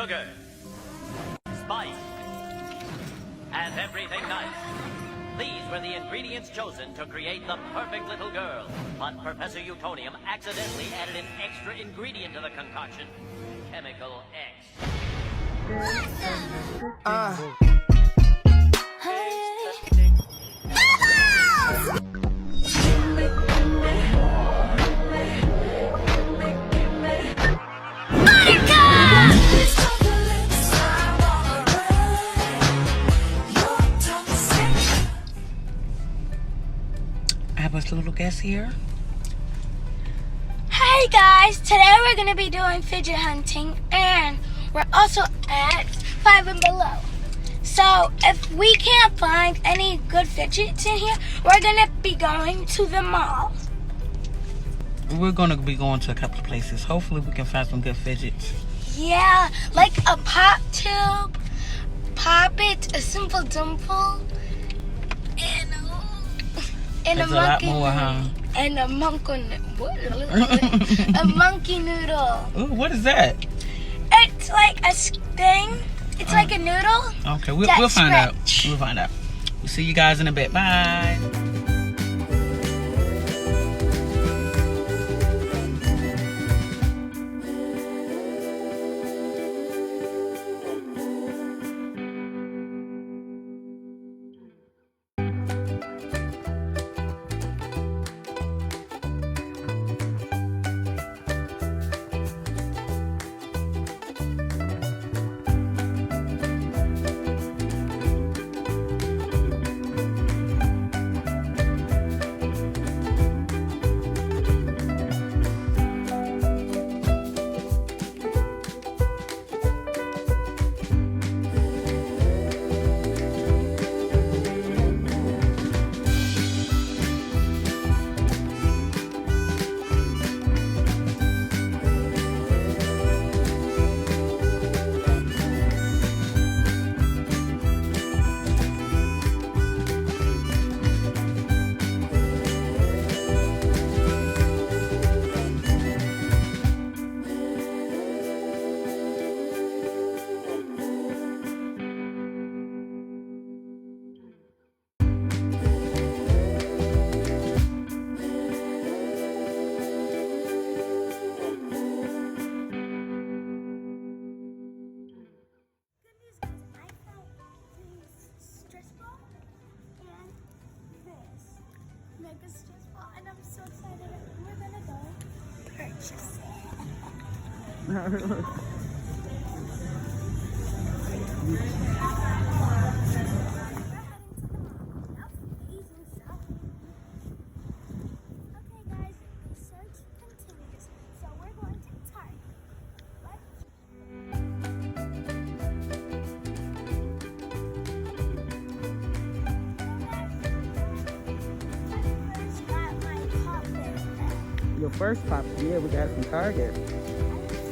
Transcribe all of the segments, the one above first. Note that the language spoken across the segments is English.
sugar, spice, and everything nice. These were the ingredients chosen to create the perfect little girl. But Professor Utonium accidentally added an extra ingredient to the concoction, Chemical X. I have a little guest here. Hey guys, today we're going to be doing fidget hunting and we're also at 5 and Below. So if we can't find any good fidgets in here, we're going to be going to the mall. We're going to be going to a couple of places. Hopefully we can find some good fidgets. Yeah, like a pop tube, pop it, a simple dimple, and a monkey lot more, huh? And a monkey noodle. Ooh, what is that? It's like a thing. It's like a noodle. Okay, we'll find out. We'll find out. We'll see you guys in a bit. Bye. And I'm so excited. We're gonna go purchase Okay guys, the search continues. So we're going to Target. Your first pop, yeah, we got some Target. I'm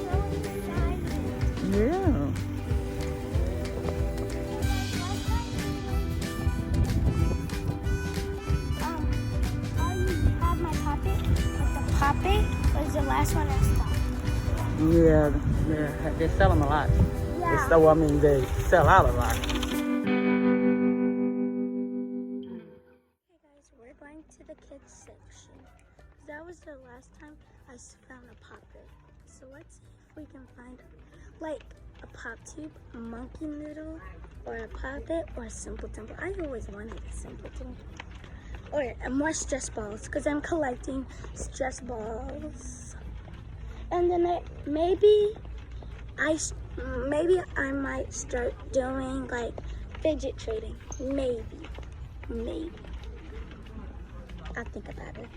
so excited. Yeah. You have my Poppet, but the Poppet was the last one I stopped. Yeah, they sell them a lot. Yeah. They sell out a lot. Okay guys, we're going to the kids section. That was the last time I found a Poppet. So let's see if we can find like a pop tube, a monkey noodle, or a Poppet, or a simple dimple. I always wanted a simple dimple. Or more stress balls, because I'm collecting stress balls. And then maybe I might start doing like fidget trading. Maybe. I'll think about it.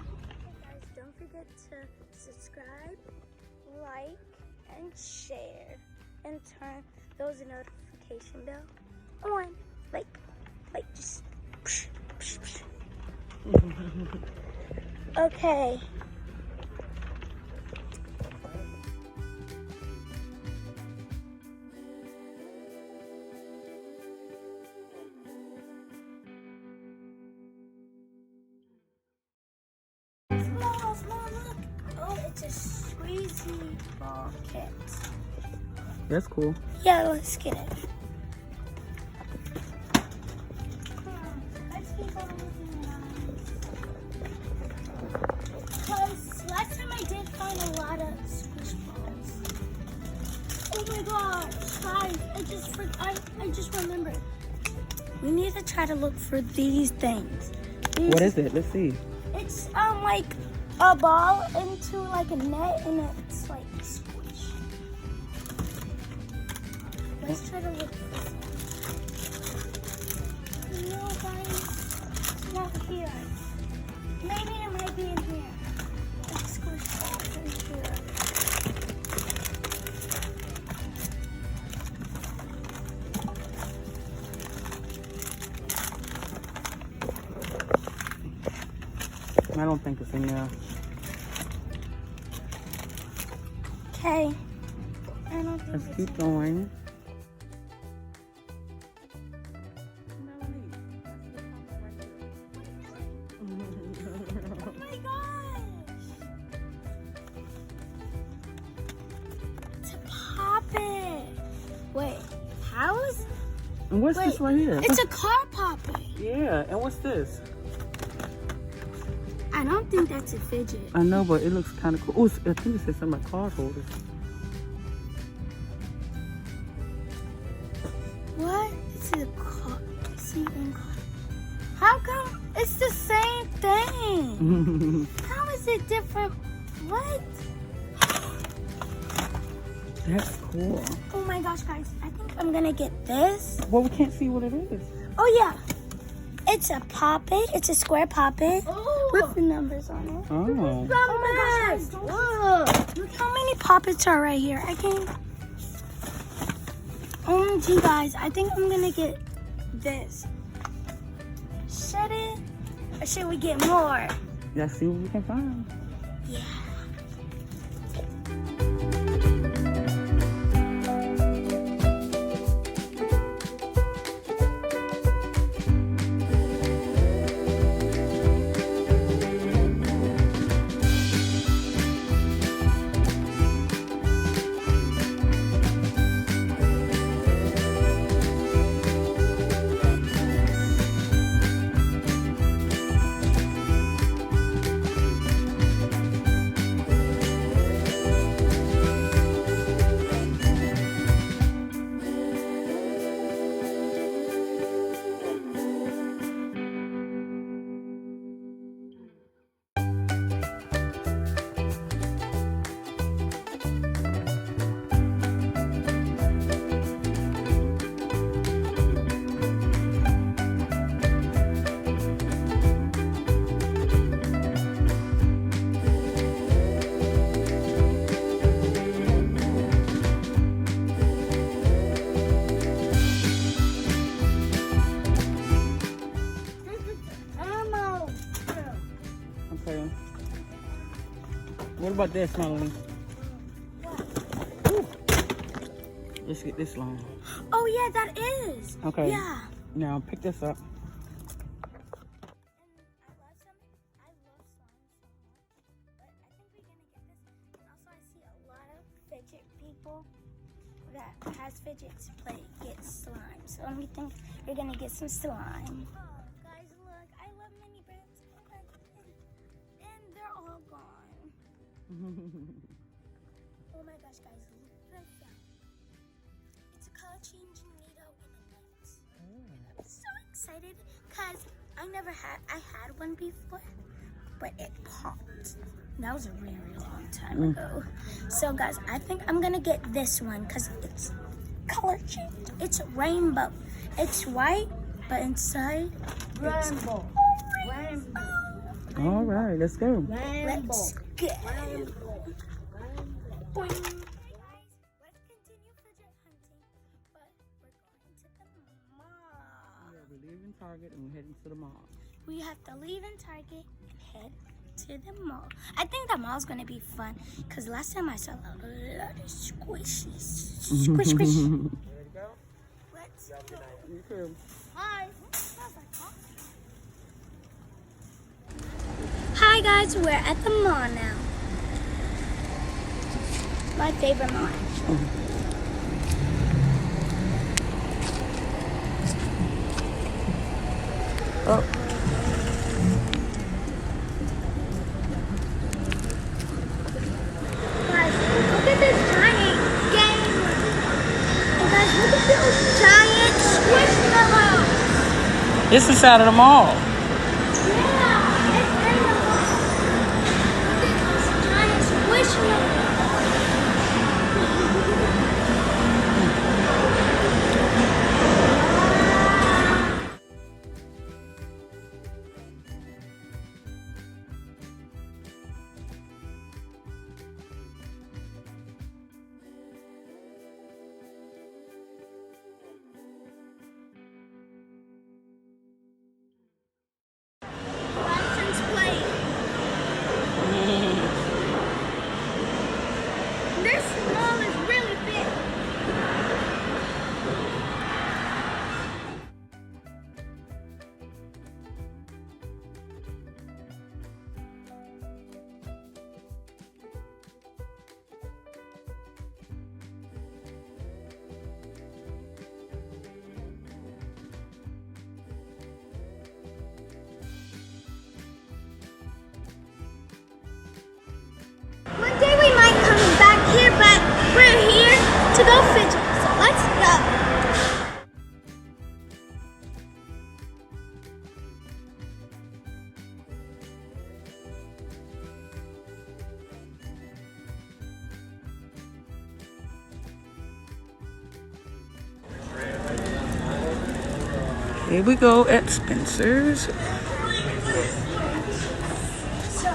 Guys, don't forget to subscribe, like, and share, and turn those notification bell on. Like just. Okay. Small, look. Oh, it's a squeezy ball kit. That's cool. Yeah, let's get it. Let's keep on looking around. Because last time I did find a lot of squish balls. Oh my gosh, guys, I just remembered. We need to try to look for these things. What is it? Let's see. It's like a ball into like a net and it's like squish. Let's try to look for some. No, guys, it's not here. Maybe it might be in here. Like squish balls in here. I don't think it's in there. Okay. I don't think Let's it's keep going. Oh my gosh! It's a poppet. Wait, how is? And what's this right here? It's a car poppet. Yeah, and what's this? I don't think that's a fidget. I know, but it looks kind of cool. Oh, I think it says something about card holders. What? It's a car. How come it's the same thing? How is it different? What? That's cool. Oh my gosh, guys! I think I'm gonna get this. Well, we can't see what it is. Oh yeah, it's a poppet. It's a square poppet with the numbers on it. Oh. Oh my gosh, guys! Look how many poppets are right here. I can't. OMG, guys! I think I'm gonna get this. Should it? Or should we get more? Let's see what we can find. Yeah. Okay. What about this, Melanie? Ooh. Let's get this long. Oh yeah, that is. Okay. Yeah. Now pick this up. I love slime so much, but I think we're gonna get this. And also, I see a lot of fidget people that has fidgets get slime. So let me think we're gonna get some slime. Oh, guys, look! I love mini brands, and they're all gone. Oh my gosh, guys, look at that! It's a color changing needle in a net. I'm so excited because I had one before, but it popped. That was a really long time ago. So guys, I think I'm gonna get this one because it's color change. It's rainbow. It's white, but inside rainbow. All right, let's go. Let's go. Boing. Hey guys, let's continue fidget hunting, but we're going to the mall. Yeah, we're leaving Target and we're heading to the mall. We have to leave in Target and head to the mall. I think the mall's gonna be fun because last time I saw a lot of squishies. Squish, squish. Ready to go? Let's go. You too. Hi. Hi guys, we're at the mall now. My favorite mall. Oh. Guys, look at this giant game. And guys, look at those giant squishmallows. It's inside of the mall. Yeah, it's in the mall. Look at those giant squishmallows. License plate. This mall is really big. One day we might come back here, but we're here to go fidget. So let's go. Here we go at Spencer's. So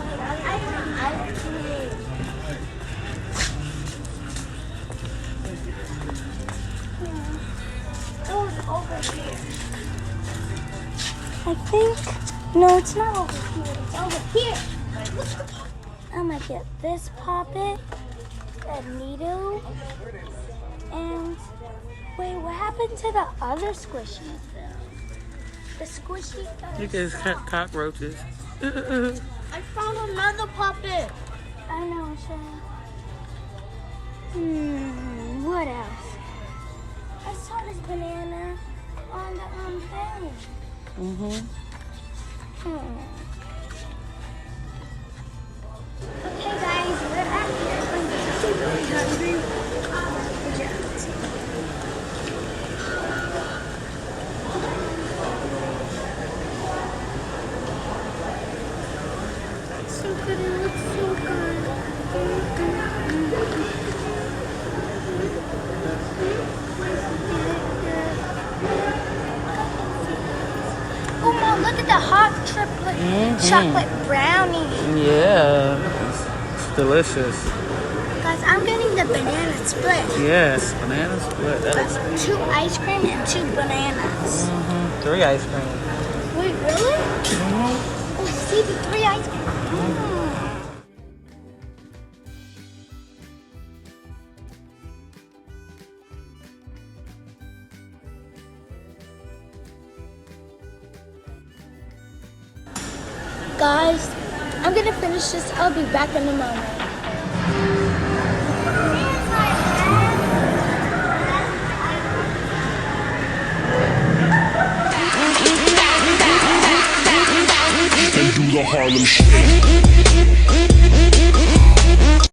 over here. I think, no, it's not over here, it's over here. I'm gonna get this poppet, that needle, and wait, what happened to the other squishies though? The squishy guys. Look at his cockroaches. I found another puppet. I know, Shay. What else? I saw this banana on the thing. Okay, guys, we're at here. I'm really hungry. So good, it looks so good. Oh, Mom, look at the hot triplet chocolate brownie. Yeah, it's delicious. Guys, I'm getting the banana split. Yes, banana split. That is 2 ice cream and 2 bananas. 3 ice cream. Wait, really? Oh, see the 3 ice cream. Guys, I'm gonna finish this. I'll be back in a moment. And do the Harlem Shake.